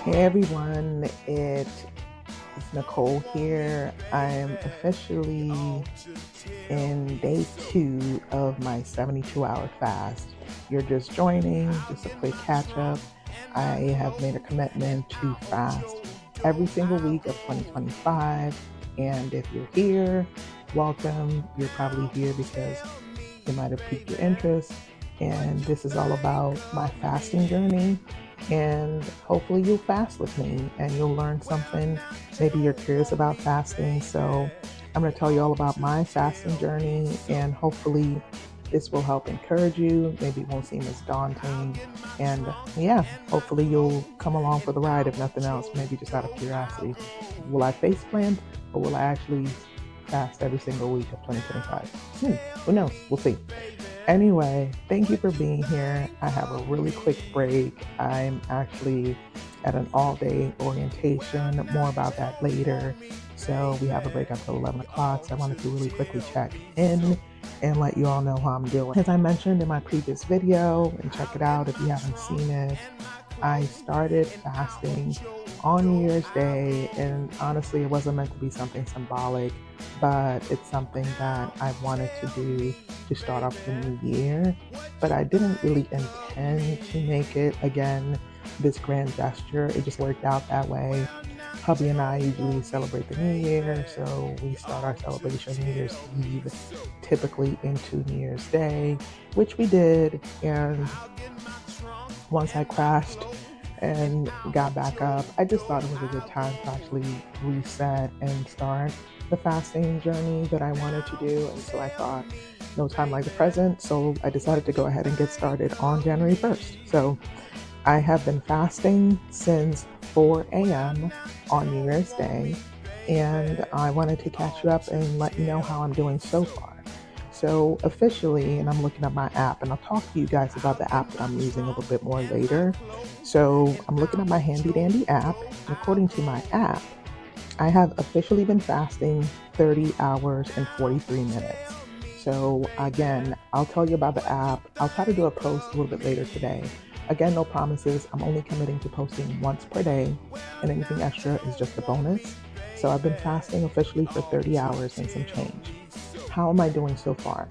Hey everyone, it is Nicole here. I'm officially in day 2 of my 72-hour fast. If you're just joining, just a quick catch up. I have made a commitment to fast every single week of 2025. And if you're here, welcome. You're probably here because it might have piqued your interest. And this is all about my fasting journey. And hopefully, you'll fast with me and you'll learn something. Maybe you're curious about fasting. So, I'm going to tell you all about my fasting journey. And hopefully, this will help encourage you. Maybe it won't seem as daunting. And yeah, hopefully, you'll come along for the ride if nothing else. Maybe just out of curiosity. Will I face plant or will I actually fast every single week of 2025? Who knows? We'll see. Anyway, thank you for being here. I have a really quick break. I'm actually at an all-day orientation. More about that later. So we have a break until 11 o'clock. So I wanted to really quickly check in and let you all know how I'm doing. As I mentioned in my previous video, and check it out if you haven't seen it, I started fasting on New Year's Day, and honestly, it wasn't meant to be something symbolic, but it's something that I wanted to do to start off the new year. But I didn't really intend to make it, again, this grand gesture. It just worked out that way. Hubby and I usually celebrate the new year, so we start our celebration New Year's Eve, typically into New Year's Day, which we did. And once I crashed and got back up, I just thought it was a good time to actually reset and start the fasting journey that I wanted to do. And so I thought, no time like the present. So I decided to go ahead and get started on January 1st. So I have been fasting since 4 a.m. on New Year's Day. And I wanted to catch you up and let you know how I'm doing so far. So officially, and I'm looking at my app, and I'll talk to you guys about the app that I'm using a little bit more later. So I'm looking at my handy dandy app, and according to my app, I have officially been fasting 30 hours and 43 minutes. So again, I'll tell you about the app. I'll try to do a post a little bit later today. Again, no promises. I'm only committing to posting once per day, and anything extra is just a bonus. So I've been fasting officially for 30 hours and some change. How am I doing so far?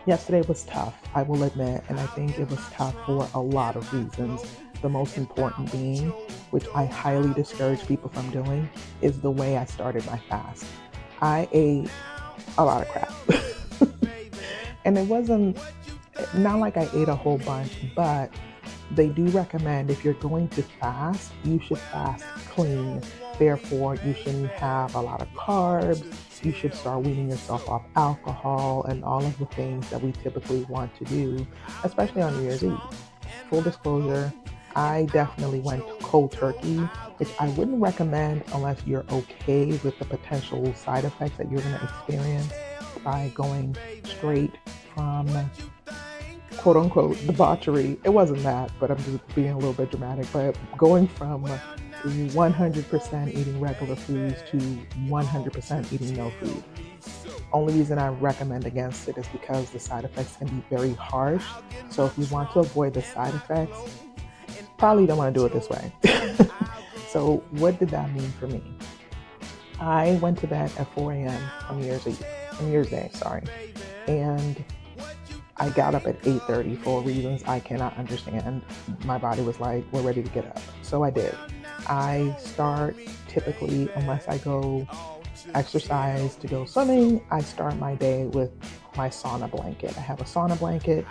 Yesterday was tough, I will admit, and I think it was tough for a lot of reasons. The most important being, which I highly discourage people from doing, is the way I started my fast. I ate a lot of crap. And it wasn't, not like I ate a whole bunch, but they do recommend if you're going to fast, you should fast clean. Therefore, you shouldn't have a lot of carbs. You should start weaning yourself off alcohol and all of the things that we typically want to do, especially on New Year's Eve. Full disclosure, I definitely went cold turkey, which I wouldn't recommend unless you're okay with the potential side effects that you're going to experience by going straight from quote unquote debauchery. It wasn't that, but I'm just being a little bit dramatic. But going from 100% eating regular foods to 100% eating no food. Only reason I recommend against it is because the side effects can be very harsh. So if you want to avoid the side effects, probably don't want to do it this way. So what did that mean for me? I went to bed at 4 a.m. on New Year's Day, sorry. And I got up at 8:30 for reasons I cannot understand. My body was like, we're ready to get up. So I did. I start typically, unless I go exercise to go swimming, I start my day with my sauna blanket. I have a sauna blanket.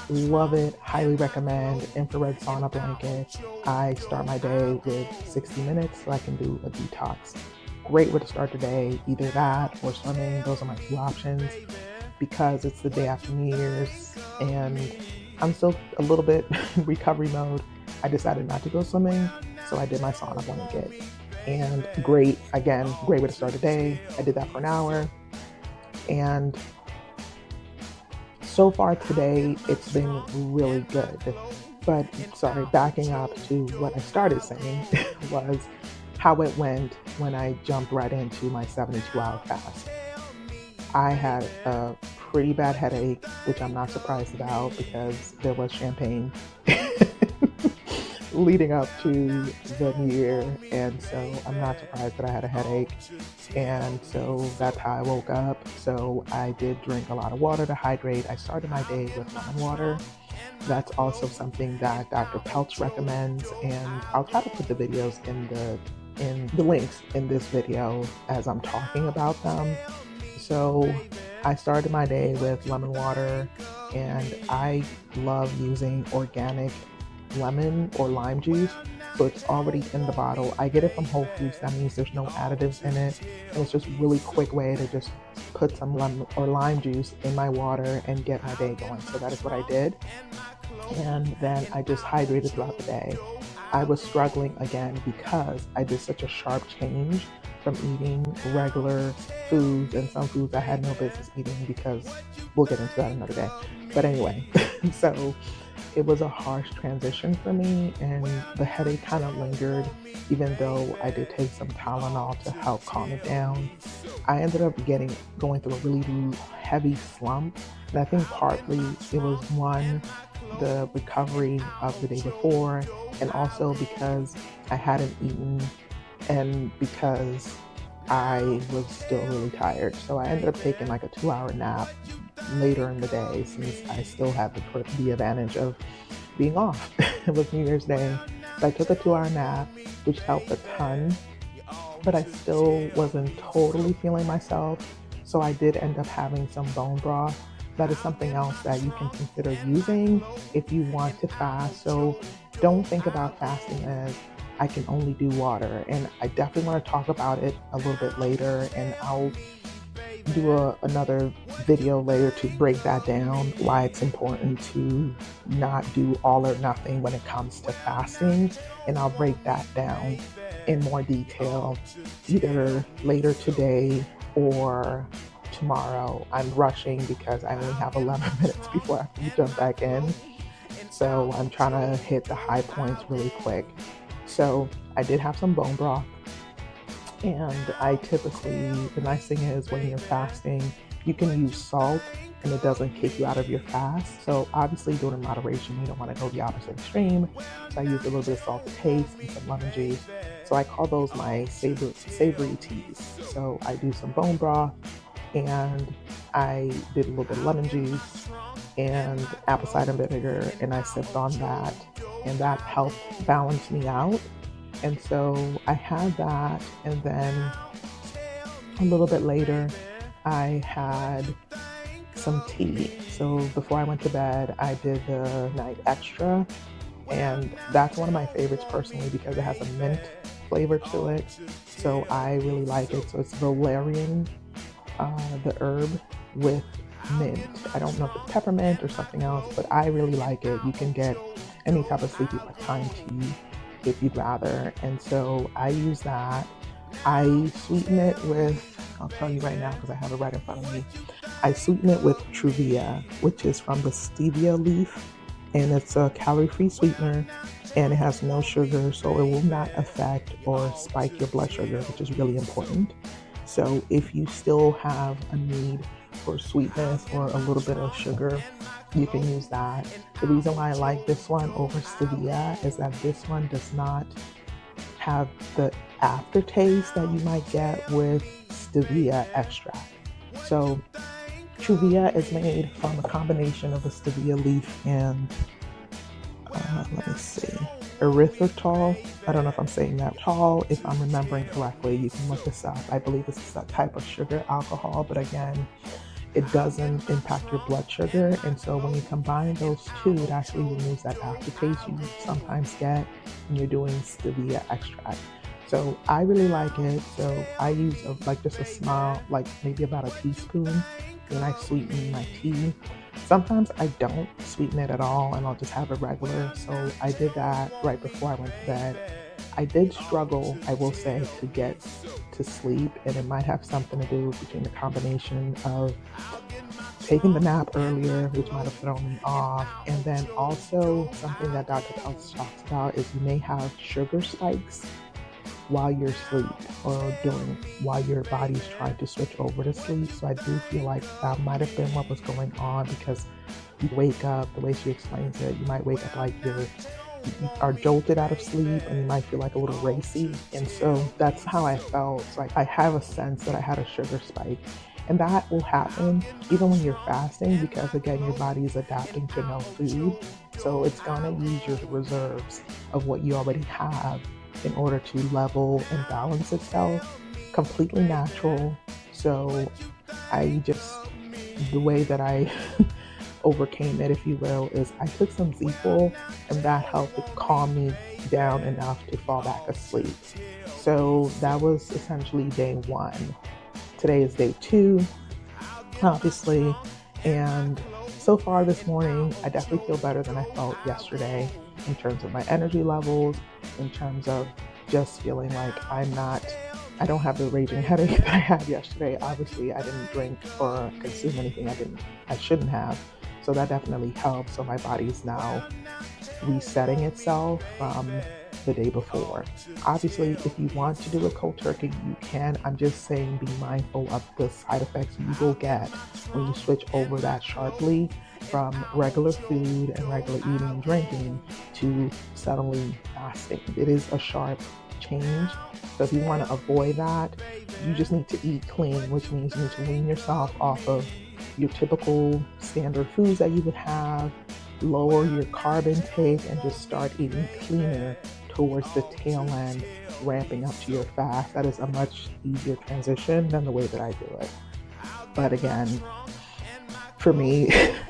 Love it. Highly recommend. Infrared sauna blanket. I start my day with 60 minutes so I can do a detox. Great way to start the day. Either that or swimming. Those are my two options. Because it's the day after New Year's and I'm still a little bit in recovery mode, I decided not to go swimming, so I did my sauna blanket. And great way to start the day. I did that for an hour, and so far today, it's been really good. But sorry, backing up to what I started saying was how it went when I jumped right into my 72-hour fast. I had a pretty bad headache, which I'm not surprised about because there was champagne. leading up to the new year. And so I'm not surprised that I had a headache. And so that's how I woke up. So I did drink a lot of water to hydrate. I started my day with lemon water. That's also something that Dr. Peltz recommends, and I'll try to put the videos in the links in this video as I'm talking about them. So I started my day with lemon water, and I love using organic lemon or lime juice. So it's already in the bottle. I get it from Whole Foods. That means there's no additives in it. And it's just a really quick way to just put some lemon or lime juice in my water and get my day going. So that is what I did. And then I just hydrated throughout the day. I was struggling again because I did such a sharp change from eating regular foods and some foods I had no business eating, because we'll get into that another day. But anyway, so it was a harsh transition for me, and the headache kind of lingered, even though I did take some Tylenol to help calm it down. I ended up going through a really heavy slump, and I think partly it was the recovery of the day before, and also because I hadn't eaten and because I was still really tired. So I ended up taking like a 2-hour nap later in the day, since I still had the advantage of being off. It was New Year's Day. So I took a 2-hour nap, which helped a ton, but I still wasn't totally feeling myself. So I did end up having some bone broth. That is something else that you can consider using if you want to fast. So don't think about fasting as I can only do water. And I definitely want to talk about it a little bit later, and I'll do another video later to break that down, why it's important to not do all or nothing when it comes to fasting. And I'll break that down in more detail either later today or tomorrow. I'm rushing because I only have 11 minutes before I have to jump back in. So I'm trying to hit the high points really quick. So I did have some bone broth. And I typically, the nice thing is when you're fasting, you can use salt and it doesn't kick you out of your fast. So obviously do it in moderation. You don't want to go the opposite extreme. So I use a little bit of salt to taste and some lemon juice. So I call those my savory teas. So I do some bone broth, and I did a little bit of lemon juice and apple cider vinegar, and I sipped on that, and that helped balance me out. And so I had that, and then a little bit later, I had some tea. So before I went to bed, I did the night extra, and that's one of my favorites personally because it has a mint flavor to it. So I really like it. So it's valerian, the herb with mint. I don't know if it's peppermint or something else, but I really like it. You can get any type of sleepy time tea if you'd rather. And so I use that. I sweeten it with, I'll tell you right now because I have it right in front of me. I sweeten it with Truvia, which is from the stevia leaf, and it's a calorie-free sweetener, and it has no sugar, so it will not affect or spike your blood sugar, which is really important. So if you still have a need for sweetness or a little bit of sugar, you can use that. The reason why I like this one over stevia is that this one does not have the aftertaste that you might get with stevia extract. So Truvia is made from a combination of a stevia leaf and let me see, erythritol. I don't know if I'm saying that tall. If I'm remembering correctly, you can look this up. I believe it's a type of sugar alcohol, but again, it doesn't impact your blood sugar. And so when you combine those two, it actually removes that aftertaste you sometimes get when you're doing stevia extract. So I really like it. So I use just a small, like maybe about a teaspoon, and I sweeten my tea. Sometimes I don't sweeten it at all, and I'll just have it regular. So I did that right before I went to bed. I did struggle, I will say, to get to sleep, and it might have something to do between the combination of taking the nap earlier, which might have thrown me off, and then also something that Dr. Peltz talks about is you may have sugar spikes while you're asleep or while your body's trying to switch over to sleep. So I do feel like that might have been what was going on, because you wake up, the way she explains it, you might wake up like you're you are jolted out of sleep and you might feel like a little racy. And so that's how I felt. It's like I have a sense that I had a sugar spike. And that will happen even when you're fasting because, again, your body is adapting to no food. So it's going to use your reserves of what you already have in order to level and balance itself. Completely natural. So the way that I overcame it, if you will, is I took some ZzzQuil and that helped calm me down enough to fall back asleep. So that was essentially day one. Today is day two, obviously, and so far this morning, I definitely feel better than I felt yesterday in terms of my energy levels, in terms of just feeling like I don't have the raging headache that I had yesterday. Obviously, I didn't drink or consume anything I shouldn't have. So that definitely helps. So my body's now resetting itself from the day before. Obviously, if you want to do a cold turkey, you can. I'm just saying be mindful of the side effects you will get when you switch over that sharply from regular food and regular eating and drinking to suddenly fasting. It is a sharp change. So if you want to avoid that, you just need to eat clean, which means you need to wean yourself off of your typical standard foods that you would have, lower your carb intake, and just start eating cleaner towards the tail end, ramping up to your fast. That is a much easier transition than the way that I do it. But again, for me,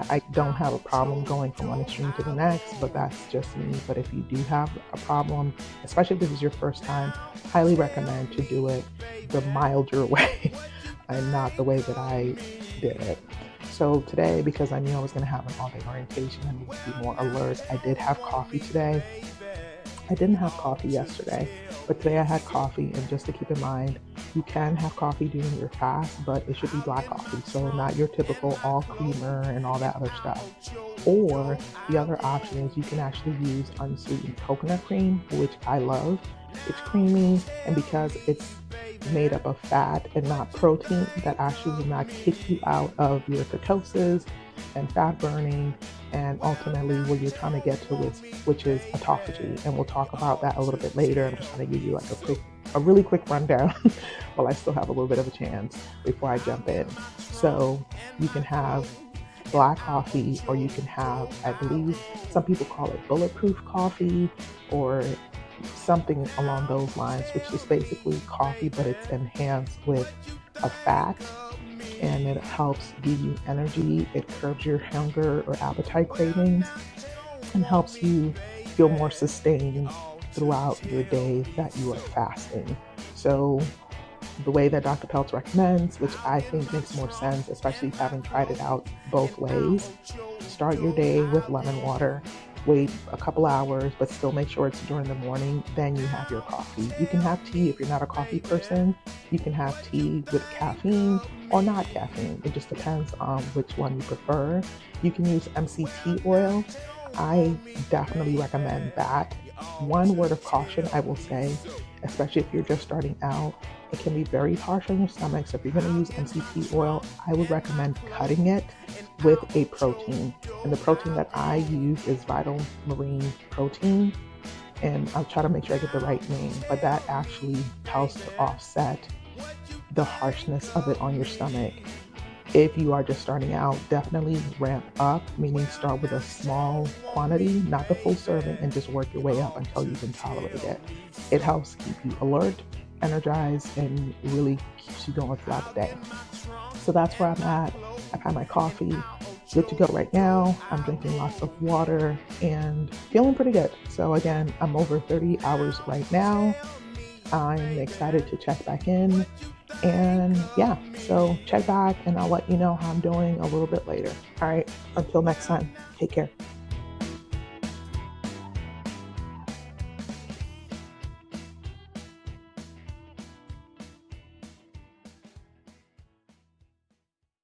I don't have a problem going from one extreme to the next, but that's just me. But if you do have a problem, especially if this is your first time, highly recommend to do it the milder way and not the way that I did it. So today, because I knew I was going to have an all-day orientation and need to be more alert, I did have coffee today. I didn't have coffee yesterday, but today I had coffee. And just to keep in mind, you can have coffee during your fast, but it should be black coffee. So not your typical all creamer and all that other stuff. Or the other option is you can actually use unsweetened coconut cream, which I love. It's creamy, and because it's made up of fat and not protein, that actually will not kick you out of your ketosis and fat burning, and ultimately what you're trying to get to, which is autophagy. And we'll talk about that a little bit later. I'm just going to give you like a really quick rundown while I still have a little bit of a chance before I jump in. So you can have black coffee, or you can have, I believe some people call it bulletproof coffee or something along those lines, which is basically coffee, but it's enhanced with a fat, and it helps give you energy. It curbs your hunger or appetite cravings and helps you feel more sustained throughout your day that you are fasting. So the way that Dr. Peltz recommends, which I think makes more sense, especially having tried it out both ways, start your day with lemon water, wait a couple hours, but still make sure it's during the morning. Then you have your coffee. You can have tea if you're not a coffee person. You can have tea with caffeine or not caffeine. It just depends on which one you prefer. You can use MCT oil. I definitely recommend that. One word of caution I will say, especially if you're just starting out, it can be very harsh on your stomach. So if you're going to use MCT oil, I would recommend cutting it with a protein. And the protein that I use is Vital Marine Protein. And I'll try to make sure I get the right name, but that actually helps to offset the harshness of it on your stomach. If you are just starting out, definitely ramp up, meaning start with a small quantity, not the full serving, and just work your way up until you can tolerate it. It helps keep you alert, energized, and really keeps you going throughout the day. So that's where I'm at. I've had my coffee, good to go right now. I'm drinking lots of water and feeling pretty good. So again, I'm over 30 hours right now. I'm excited to check back in. And yeah, so check back and I'll let you know how I'm doing a little bit later. All right, until next time, take care.